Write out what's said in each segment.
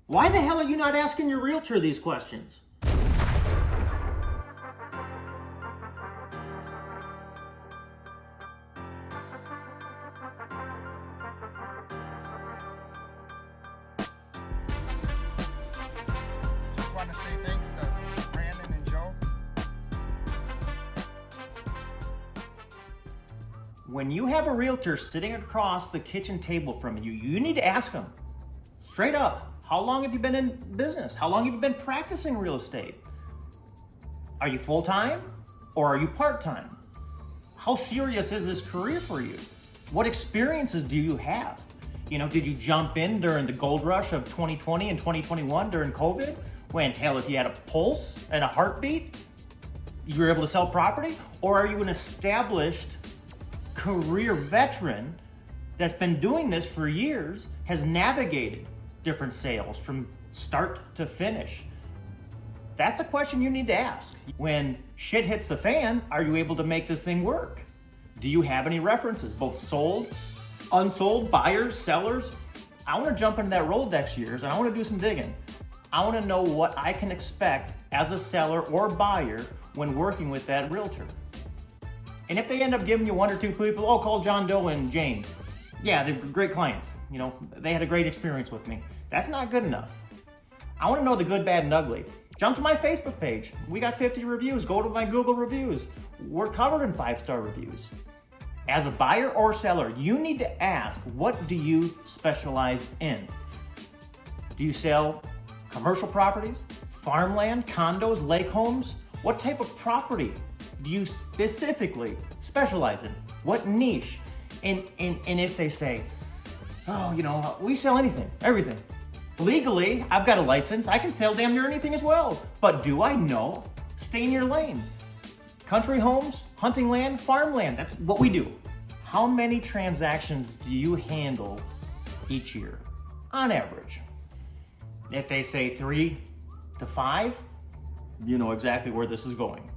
Why the hell are you not asking your realtor these questions? Just want to say thanks to Brandon and Joe. When you have a realtor sitting across the kitchen table from you, you need to ask them straight up, how long have you been in business? How long have you been practicing real estate? Are you full-time or are you part-time? How serious is this career for you? What experiences do you have? Did you jump in during the gold rush of 2020 and 2021 during COVID? When, hell, if you had a pulse and a heartbeat, you were able to sell property? Or are you an established career veteran that's been doing this for years, has navigated different sales from start to finish? That's a question you need to ask. When shit hits the fan, are you able to make this thing work? Do you have any references, both sold, unsold, buyers, sellers? I want to jump into that Rolodex years and I want to do some digging. I want to know what I can expect as a seller or buyer when working with that realtor. And if they end up giving you one or two people, call John Doe and Jane. Yeah, they're great clients. They had a great experience with me. That's not good enough. I want to know the good, bad, and ugly. Jump to my Facebook page. We got 50 reviews. Go to my Google reviews. We're covered in 5-star reviews. As a buyer or seller, you need to ask, what do you specialize in? Do you sell commercial properties, farmland, condos, lake homes? What type of property do you specifically specialize in? What niche? And if they say, we sell anything, everything. Legally, I've got a license. I can sell damn near anything as well. But do I know? Stay in your lane. Country homes, hunting land, farmland, that's what we do. How many transactions do you handle each year, on average? If they say 3 to 5, you know exactly where this is going.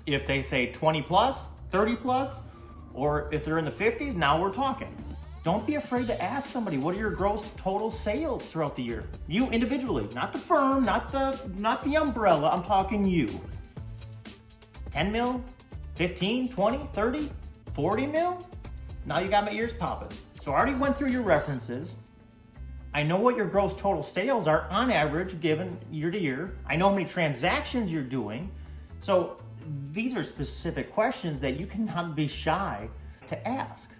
If they say 20 plus, 30 plus, or if they're in the 50s, now we're talking. Don't be afraid to ask somebody, what are your gross total sales throughout the year? You individually, not the firm, not the umbrella, I'm talking you. 10 mil, 15, 20, 30, 40 mil? Now you got my ears popping. So I already went through your references. I know what your gross total sales are on average given year to year. I know how many transactions you're doing. So these are specific questions that you cannot be shy to ask.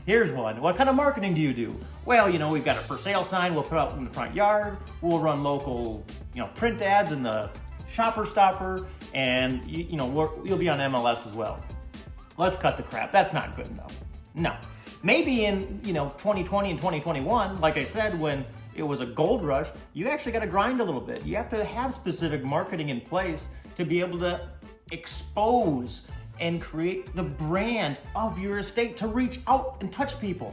Here's one. What kind of marketing do you do? Well, we've got a for sale sign we'll put up in the front yard. We'll run local, print ads in the shopper stopper, and you'll be on MLS as well. Let's cut the crap. That's not good enough. No. Maybe in 2020 and 2021, like I said, when it was a gold rush, you actually got to grind a little bit. You have to have specific marketing in place to be able to expose and create the brand of your estate to reach out and touch people.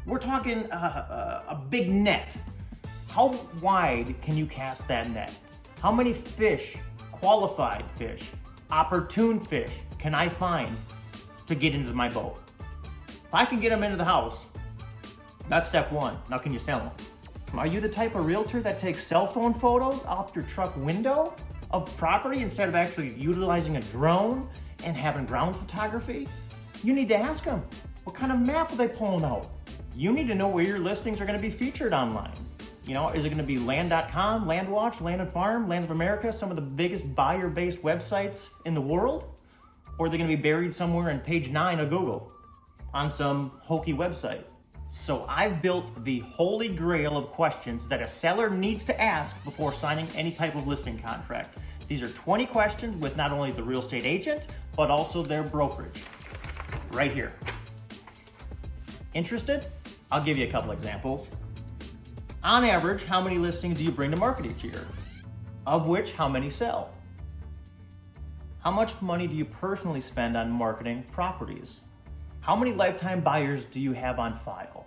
We're talking a big net. How wide can you cast that net? How many fish, qualified fish, opportune fish can I find to get into my boat? If I can get them into the house, that's step one. Now can you sell them? Are you the type of realtor that takes cell phone photos off your truck window of property instead of actually utilizing a drone and having ground photography? You need to ask them, what kind of map are they pulling out? You need to know where your listings are going to be featured online. Is it going to be land.com, Landwatch, Land and Farm, Lands of America, some of the biggest buyer-based websites in the world? Or are they going to be buried somewhere in page 9 of Google on some hokey website? So I've built the holy grail of questions that a seller needs to ask before signing any type of listing contract. These are 20 questions with not only the real estate agent, but also their brokerage. Right here. Interested? I'll give you a couple examples. On average, how many listings do you bring to market each year? Of which, how many sell? How much money do you personally spend on marketing properties? How many lifetime buyers do you have on file?